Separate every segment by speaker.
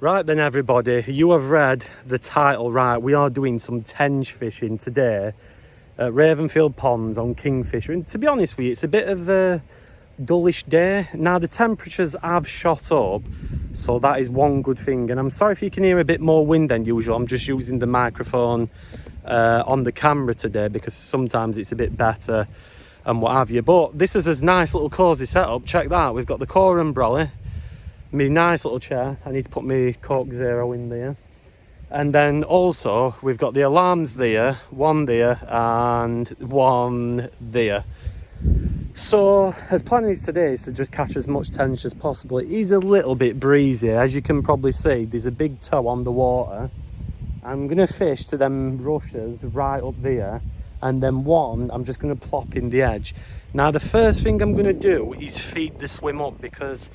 Speaker 1: Right then everybody, you have read the title right. We are doing some tench fishing today at Ravenfield Ponds on Kingfisher. And to be honest with you, it's a bit of a dullish day. Now the temperatures have shot up, so that is one good thing. And I'm sorry if you can hear a bit more wind than usual. I'm just using the microphone on the camera today because sometimes it's a bit better and what have you. But this is a nice little cosy setup. Check that. We've got the core umbrella. Me nice little chair. I need to put my Coke Zero in there. And then also we've got the alarms there, one there and one there. So as plan is today is to just catch as much tench as possible. It is a little bit breezy, as you can probably see. There's a big toe on the water. I'm going to fish to them rushes right up there, and then one I'm just going to plop in the edge. Now the first thing I'm going to do is feed the swim up, because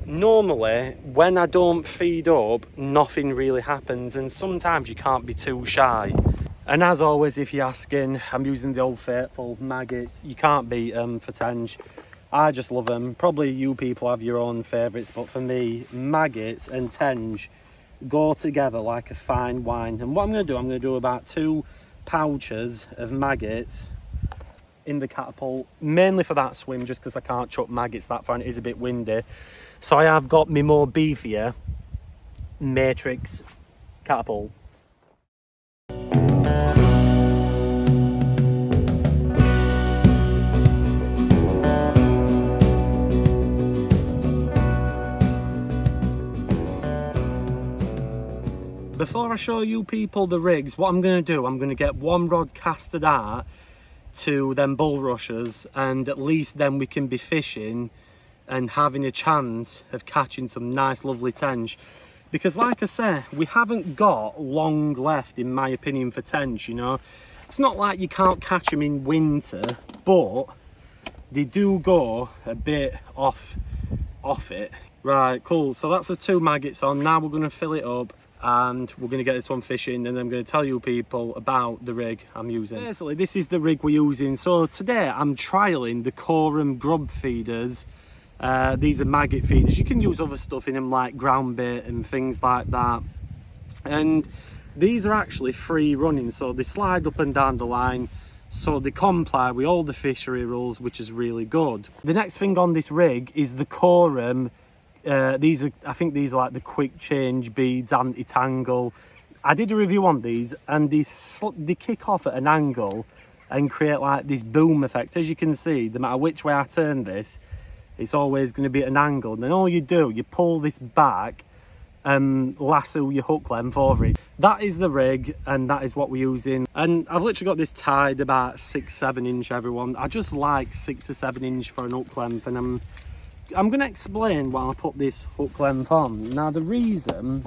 Speaker 1: normally when I don't feed up nothing really happens, and sometimes you can't be too shy. And as always, if you're asking, I'm using the old faithful maggots. You can't beat them for tench. I just love them. Probably you people have your own favourites, but for me, maggots and tench go together like a fine wine. And what I'm going to do about 2 pouches of maggots in the catapult, mainly for that swim, just because I can't chuck maggots that far and it is a bit windy. So I have got me more beefier matrix catapult. Before I show you people the rigs, what I'm going to do, I'm going to get one rod casted out to them bulrushes, and at least then we can be fishing and having a chance of catching some nice lovely tench. Because like I say, we haven't got long left in my opinion for tench, you know. It's not like you can't catch them in winter, but they do go a bit off it. Right, cool, so that's the 2 maggots on. Now we're going to fill it up and we're going to get this one fishing, and I'm going to tell you people about the rig I'm using. Basically, this is the rig we're using. So today I'm trialling the Corum grub feeders. These are maggot feeders. You can use other stuff in them like ground bait and things like that. And these are actually free running, so they slide up and down the line. So they comply with all the fishery rules, which is really good. The next thing on this rig is the Corum. I think these are like the quick change beads, anti-tangle. I did a review on these, and they kick off at an angle and create like this boom effect. As you can see, no matter which way I turn this, it's always going to be at an angle. And then all you do, you pull this back and lasso your hook length over it. That is the rig, and that is what we're using. And I've literally got this tied about 6-7 inch, everyone. I just like 6 to 7 inch for an hook length, and I'm going to explain why I put this hook length on. Now the reason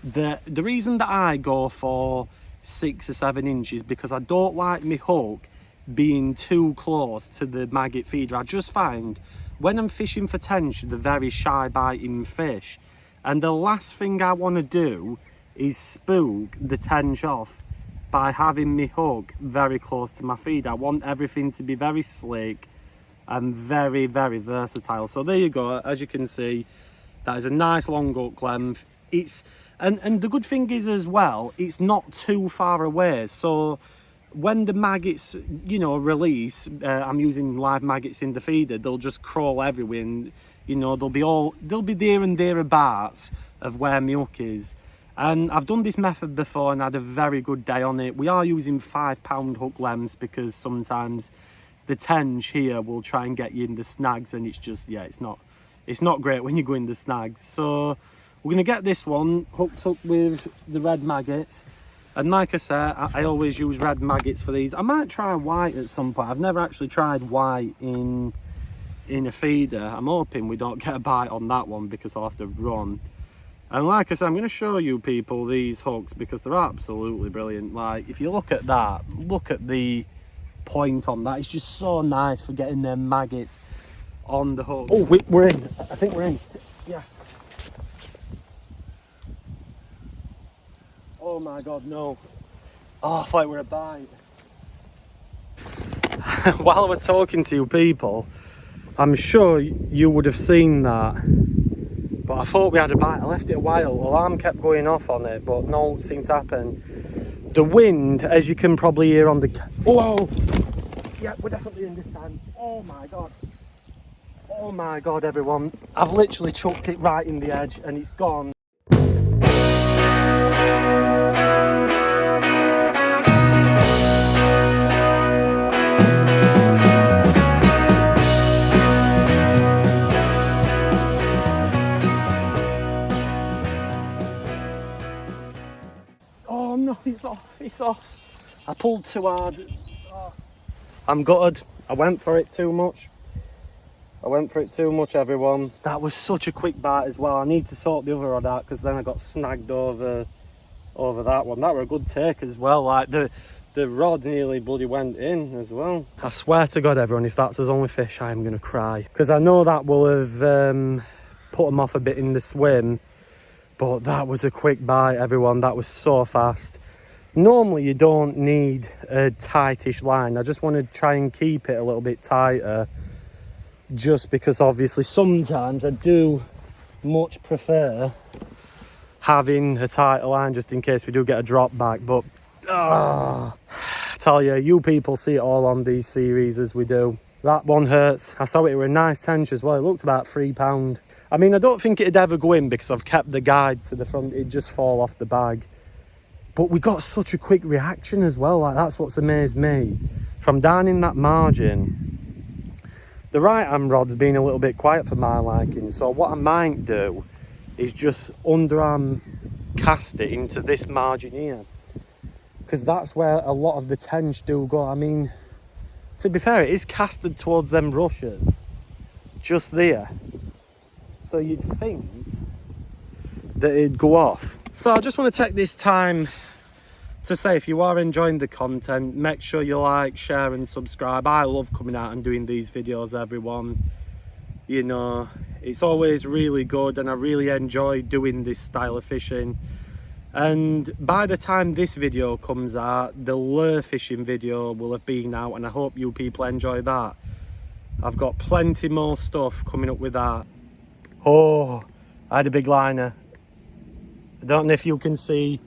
Speaker 1: that I go for 6 or 7 inches, because I don't like my hook being too close to the maggot feeder. I just find when I'm fishing for tench, they're very shy biting fish, and the last thing I want to do is spook the tench off by having my hook very close to my feed. I want everything to be very slick and very, very versatile. So there you go. As you can see, that is a nice long hook length. And the good thing is as well, it's not too far away. So when the maggots, you know, release, I'm using live maggots in the feeder, they'll just crawl everywhere, and you know, they'll be there and thereabouts of where my hook is. And I've done this method before and had a very good day on it. We are using 5-pound hook lengths because sometimes the tench here will try and get you in the snags, and it's just, yeah, it's not great when you go in the snags. So we're going to get this one hooked up with the red maggots. And like I said, I always use red maggots for these. I might try white at some point. I've never actually tried white in a feeder. I'm hoping we don't get a bite on that one because I'll have to run. And like I said, I'm going to show you people these hooks because they're absolutely brilliant. Like, if you look at that, look at the point on that. It's just so nice for getting them maggots on the hook. Oh, we're in. I think we're in. Yes. Oh my god, no. Oh, I thought we were a bite. While I was talking to you people, I'm sure you would have seen that But I thought we had a bite. I left it a while. Alarm kept going off on it, but no, it seemed to happen. The wind, as you can probably hear on the... Whoa! Yeah, we're definitely in this time. Oh my God. Oh my God, everyone. I've literally chucked it right in the edge and it's gone. Oh no, it's off, it's off. I pulled too hard. Oh. I'm gutted. I went for it too much. Everyone. That was such a quick bite as well. I need to sort the other rod out because then I got snagged over that one. That were a good take as well. Like the rod nearly bloody went in as well. I swear to God, everyone, if that's his only fish, I am going to cry. Because I know that will have put him off a bit in the swim. But that was a quick bite, everyone. That was so fast. Normally, you don't need a tightish line. I just want to try and keep it a little bit tighter. Just because, obviously, sometimes I do much prefer having a tighter line just in case we do get a drop back. But, I tell you people see it all on these series as we do. That one hurts. I saw it with a nice tench as well. It looked about £3. I mean, I don't think it'd ever go in because I've kept the guide to the front. It'd just fall off the bag. But we got such a quick reaction as well. Like, that's what's amazed me. From down in that margin, the right hand rod's been a little bit quiet for my liking. So what I might do is just underarm cast it into this margin here. Because that's where a lot of the tench do go. I mean, to be fair, it is casted towards them rushes. Just there. So you'd think that it'd go off. So I just want to take this time to say, if you are enjoying the content, make sure you like, share and subscribe. I love coming out and doing these videos, everyone. You know, it's always really good and I really enjoy doing this style of fishing. And by the time this video comes out, the lure fishing video will have been out, and I hope you people enjoy that. I've got plenty more stuff coming up with that. Oh, I had a big liner. I don't know if you can see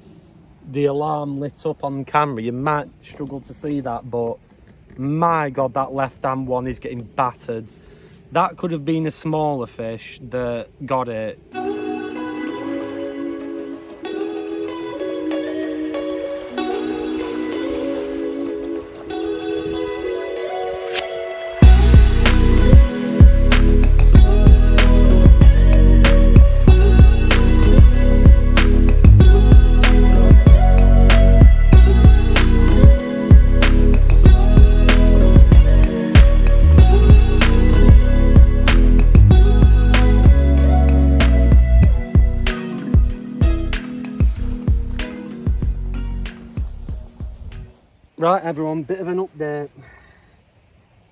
Speaker 1: the alarm lit up on camera. You might struggle to see that, but my God, that left hand one is getting battered. That could have been a smaller fish that got it. Right, everyone, bit of an update.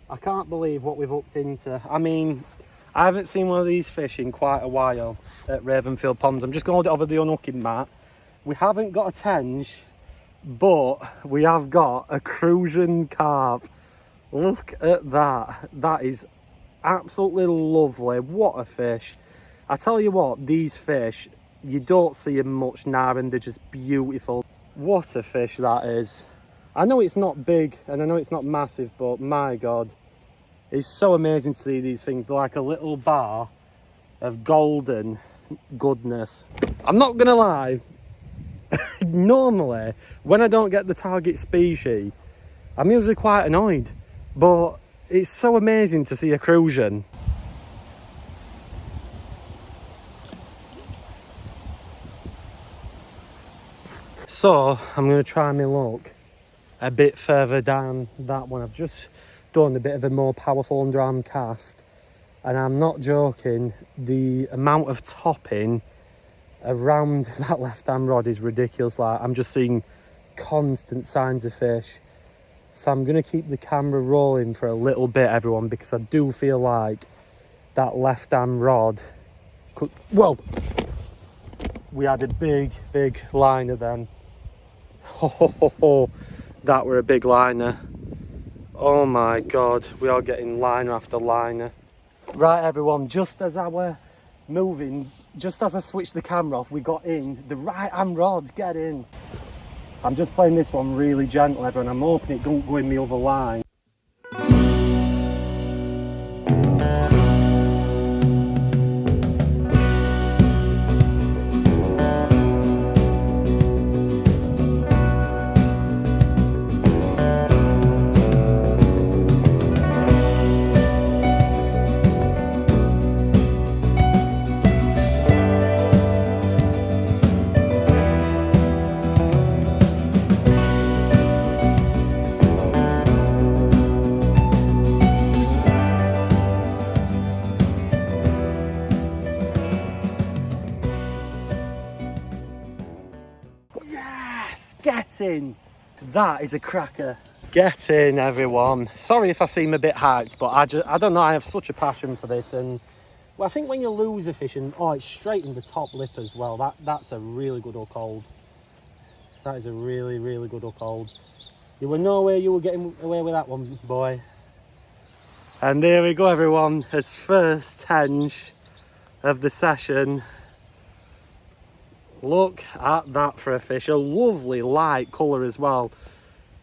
Speaker 1: I can't believe what we've upped into. I mean, I haven't seen one of these fish in quite a while at Ravenfield Ponds. I'm just going to hold it over the unhooking mat. We haven't got a tench, but we have got a Crucian carp. Look at that. That is absolutely lovely. What a fish. I tell you what, these fish, you don't see them much now and they're just beautiful. What a fish that is. I know it's not big and I know it's not massive, but my God, it's so amazing to see these things. They're like a little bar of golden goodness. I'm not gonna lie, normally when I don't get the target species, I'm usually quite annoyed, but it's so amazing to see a Crucian. So I'm gonna try my luck a bit further down that one. I've just done a bit of a more powerful underarm cast, and I'm not joking, the amount of topping around that left hand rod is ridiculous. Like, I'm just seeing constant signs of fish. So I'm gonna keep the camera rolling for a little bit, everyone, because I do feel like that left hand rod could... Whoa! We had a big liner then. That were a big liner. Oh my God, we are getting liner after liner. Right, everyone, just as I were moving just as I switched the camera off, we got in the right hand rod. Get in. I'm just playing this one really gently, and I'm hoping it don't go in the other line. Get in! That is a cracker. Get in, everyone. Sorry if I seem a bit hyped, but I don't know, I have such a passion for this. And well, I think when you lose a fish, and oh, it's straight in the top lip as well. That's a really good hook hold. That is a really, really good hook hold. You were nowhere you were getting away with that one, boy. And there we go, everyone. As first tench of the session. Look at that for a fish. A lovely light colour as well.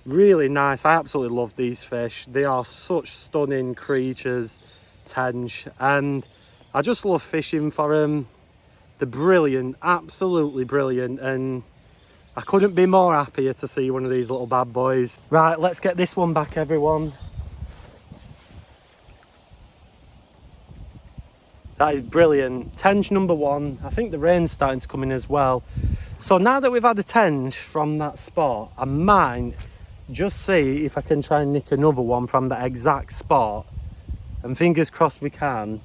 Speaker 1: Really nice. I absolutely love these fish. They are such stunning creatures, tench. And I just love fishing for them. They're brilliant, absolutely brilliant. And I couldn't be more happier to see one of these little bad boys. Right, let's get this one back, everyone. That is brilliant. Tench number one. I think the rain's starting to come in as well. So now that we've had a tench from that spot, I might just see if I can try and nick another one from that exact spot. And fingers crossed we can.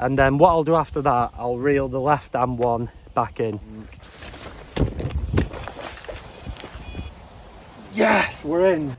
Speaker 1: And then what I'll do after that, I'll reel the left hand one back in. Yes, we're in.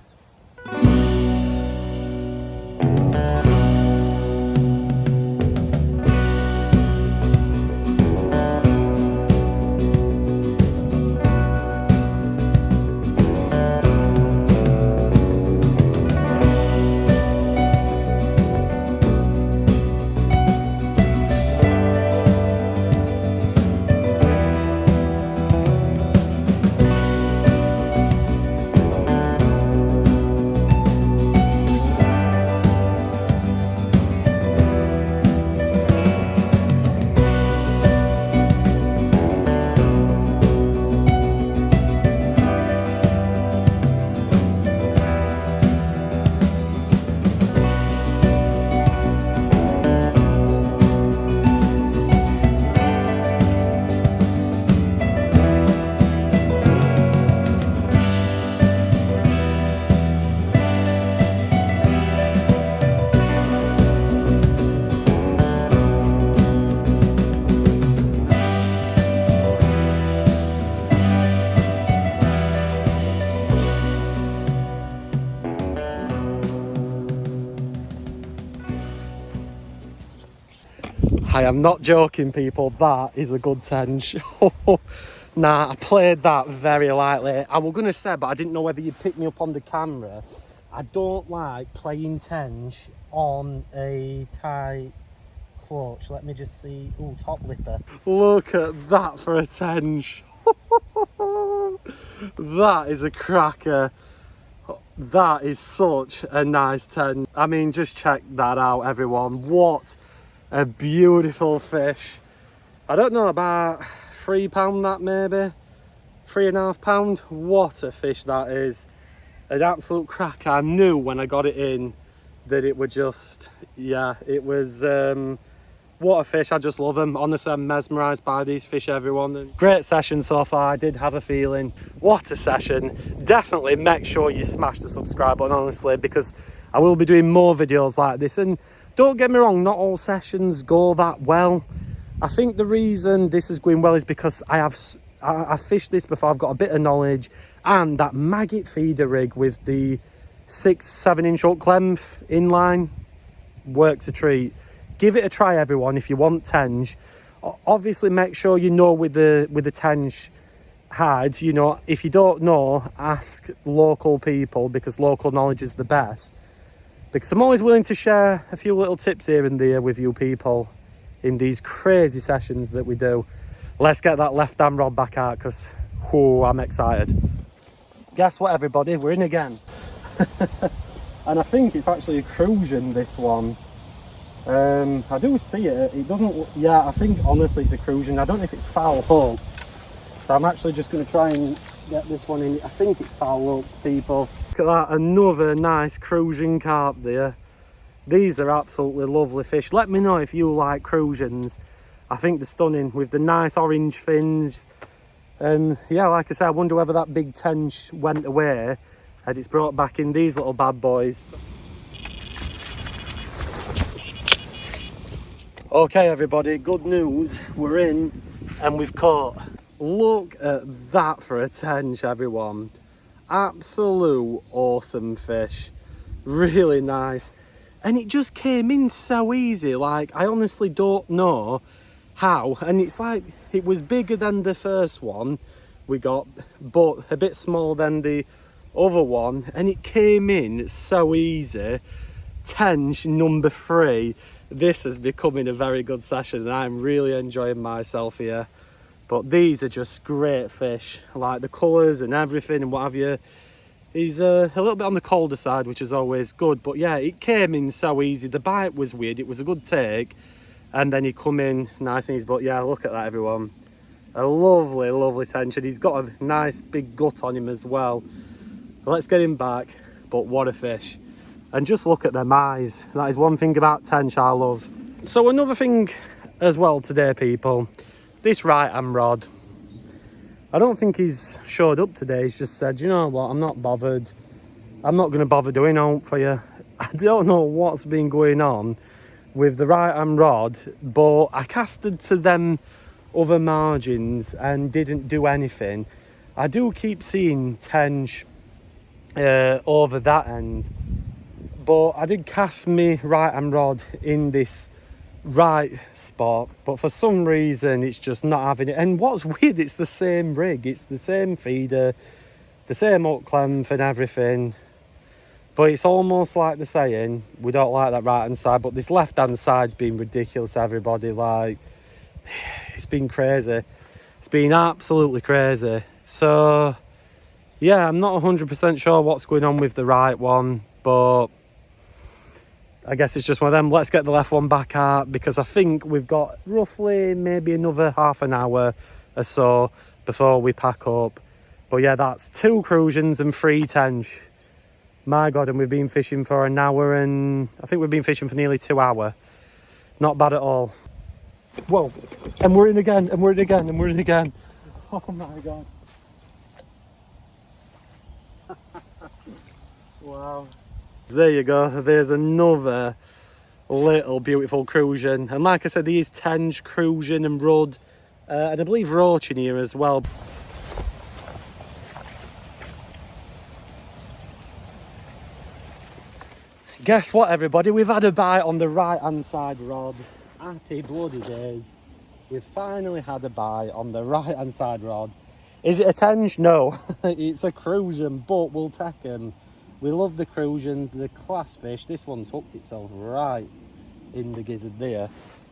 Speaker 1: I am not joking, people. That is a good tench. Nah, I played that very lightly. I was going to say, but I didn't know whether you'd pick me up on the camera. I don't like playing tench on a tight clutch. Let me just see. Ooh, top lipper. Look at that for a tench. That is a cracker. That is such a nice tench. I mean, just check that out, everyone. What a beautiful fish. I don't know, about £3 that maybe, £3.5. What a fish that is. An absolute cracker. I knew when I got it in that it would just, yeah, it was, what a fish. I just love them. Honestly, I'm mesmerised by these fish, everyone. And great session so far. I did have a feeling. What a session. Definitely make sure you smash the subscribe button, honestly, because I will be doing more videos like this. And don't get me wrong, not all sessions go that well. I think the reason this is going well is because I fished this before. I've got a bit of knowledge, and that maggot feeder rig with the 6-7 inch hook length inline works a treat. Give it a try, everyone, if you want tench. Obviously, make sure you know with the tench hides. You know, if you don't know, ask local people, because local knowledge is the best. Because I'm always willing to share a few little tips here and there with you people. in these crazy sessions that we do. Let's get that left hand rod back out because I'm excited. Guess what, everybody, we're in again. And I think it's actually a Crucian, this one. I do see it. It doesn't. Yeah, I think honestly it's a Crucian. I don't know if it's foul hooked, so I'm actually just going to try and get this one in. I think it's foul hooked, people. Look at that, another nice Crucian carp there. These are absolutely lovely fish. Let me know if you like Crucians. I think they're stunning with the nice orange fins. And yeah, like I said, I wonder whether that big tench went away and it's brought back in these little bad boys. Okay, everybody, good news. We're in and we've caught. Look at that for a tench, everyone. Absolute awesome fish. Really nice. And it just came in so easy. Like, I honestly don't know how. And it's like, it was bigger than the first one we got, but a bit smaller than the other one. And it came in so easy. Tench number 3. This is becoming a very good session and I'm really enjoying myself here. But these are just great fish. I like the colours and everything and what have you. He's a little bit on the colder side, which is always good. But yeah, it came in so easy. The bite was weird. It was a good take. And then he come in nice and easy. But yeah, look at that, everyone. A lovely, lovely tench. And he's got a nice big gut on him as well. Let's get him back. But what a fish. And just look at them eyes. That is one thing about tench I love. So another thing as well today, people. This right hand rod. I don't think he's showed up today. He's just said, you know what, I'm not bothered. I'm not going to bother doing out for you. I don't know what's been going on with the right hand rod, but I casted to them other margins and didn't do anything. I do keep seeing tench over that end, but I did cast me right hand rod in this right spot, but for some reason it's just not having it. And what's weird, it's the same rig, it's the same feeder, the same hook length and everything, but it's almost like the saying, we don't like that right hand side, but this left hand side's been ridiculous, everybody. Like, it's been crazy. It's been absolutely crazy. So yeah, I'm not 100% sure what's going on with the right one, but I guess it's just one of them. Let's get the left one back out because I think we've got roughly maybe another half an hour or so before we pack up. But yeah, that's 2 Crucians and 3 tench. My God, and we've been fishing for an hour and I think we've been fishing for nearly 2 hours. Not bad at all. Whoa, and we're in again, and we're in again, and we're in again. Oh my God. Wow. There you go, there's another little beautiful Crucian. And like I said, there is tench, Crucian and rudd, and I believe roach in here as well. Guess what, everybody, we've had a bite on the right hand side rod. Happy bloody days. We've finally had a bite on the right hand side rod. Is it a tench? No, it's a Crucian, but we'll take him. We love the Crucians, the class fish. This one's hooked itself right in the gizzard there.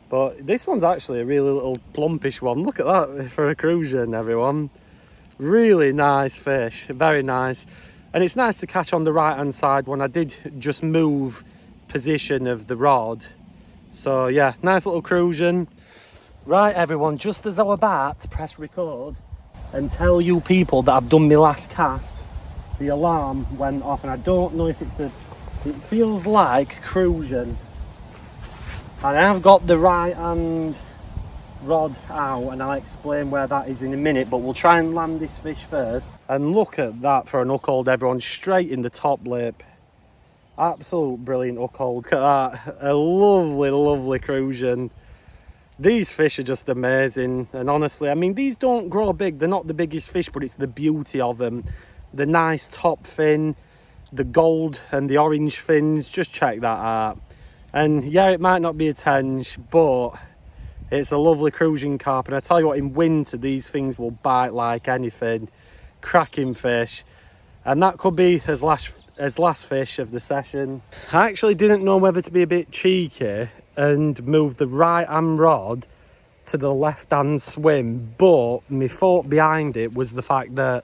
Speaker 1: But this one's actually a really little plumpish one. Look at that for a Crucian, everyone. Really nice fish, very nice. And it's nice to catch on the right hand side when I did just move position of the rod. So yeah, nice little Crucian. Right, everyone, just as I was about to press record and tell you people that I've done my last cast, the alarm went off, and I don't know if it feels like Crucian. And I have got the right hand rod out, and I'll explain where that is in a minute, but we'll try and land this fish first. And look at that for an hook hold, everyone, straight in the top lip. Absolute brilliant hook hold. Look at that, a lovely, lovely Crucian. These fish are just amazing, and honestly, I mean, these don't grow big. They're not the biggest fish, but it's the beauty of them. The nice top fin, the gold and the orange fins, just check that out. And yeah, it might not be a tench, but it's a lovely Crucian carp. And I tell you what, in winter these things will bite like anything. Cracking fish. And that could be his last fish of the session. I actually didn't know whether to be a bit cheeky and move the right hand rod to the left hand swim, but my thought behind it was the fact that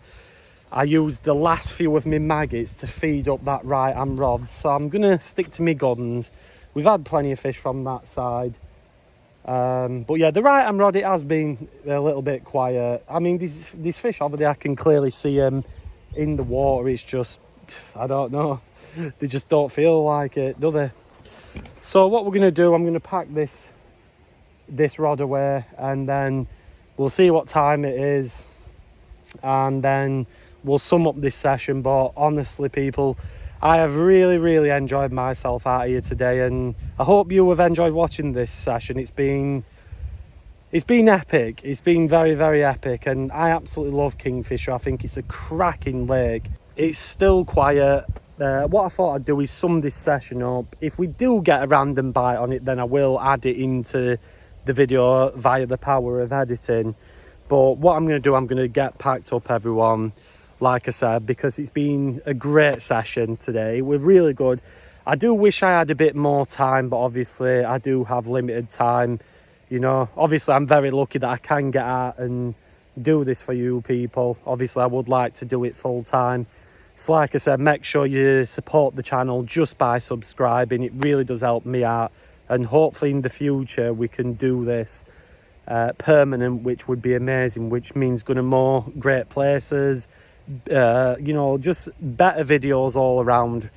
Speaker 1: I used the last few of my maggots to feed up that right hand rod. So I'm gonna stick to my guns. We've had plenty of fish from that side, but yeah, the right hand rod, it has been a little bit quiet. I mean, these fish over there, I can clearly see them in the water. It's just, I don't know, they just don't feel like it, do they? So what we're gonna do, I'm gonna pack this rod away, and then we'll see what time it is, and then we'll sum up this session. But honestly, people, I have really enjoyed myself out here today, and I hope you have enjoyed watching this session. It's been epic. It's been very epic, and I absolutely love Kingfisher. I think it's a cracking lake. It's still quiet. What I thought I'd do is sum this session up. If we do get a random bite on it, then I will add it into the video via the power of editing. But what I'm going to do, I'm going to get packed up, everyone, like I said, because it's been a great session today. We're really good. I do wish I had a bit more time, but obviously I do have limited time. You know, obviously I'm very lucky that I can get out and do this for you people. Obviously I would like to do it full time. So like I said, make sure you support the channel just by subscribing. It really does help me out, and hopefully in the future we can do this permanent, which would be amazing, which means going to more great places, you know, just better videos all around,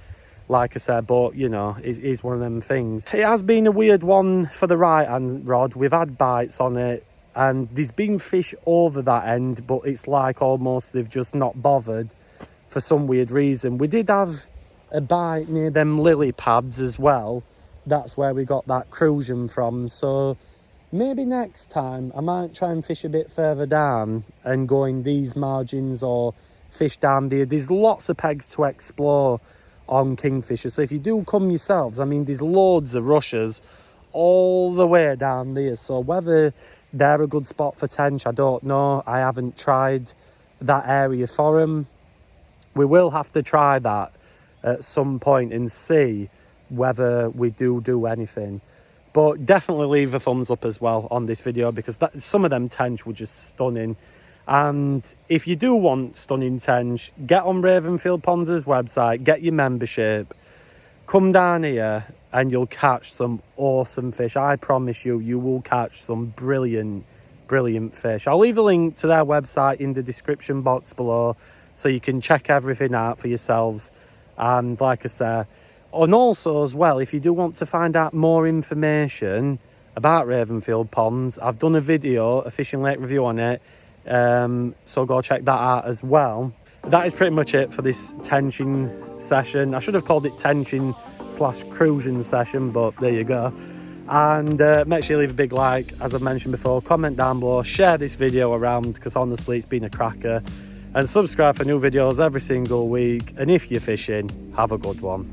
Speaker 1: like I said. But you know, it is one of them things. It has been a weird one for the right hand rod. We've had bites on it, and there's been fish over that end, but it's like almost they've just not bothered for some weird reason. We did have a bite near them lily pads as well. That's where we got that Crucian from. So maybe next time I might try and fish a bit further down and go in these margins, or fish down there. There's lots of pegs to explore on Kingfisher, so if you do come yourselves, I mean, there's loads of rushes all the way down there. So whether they're a good spot for tench, I don't know. I haven't tried that area for them. We will have to try that at some point and see whether we do anything. But definitely leave a thumbs up as well on this video, because some of them tench were just stunning. And if you do want stunning tench, get on Ravenfield Ponds' website, get your membership, come down here and you'll catch some awesome fish. I promise you, you will catch some brilliant fish. I'll leave a link to their website in the description box below, so you can check everything out for yourselves. And like I said, and also as well, if you do want to find out more information about Ravenfield Ponds, I've done a video, a fishing lake review on it, so go check that out as well. That is pretty much it for this tenching session. I should have called it tenching / Crucian session, but there you go. And make sure you leave a big like, as I mentioned before, comment down below, share this video around, because honestly it's been a cracker, and subscribe for new videos every single week. And if you're fishing, have a good one.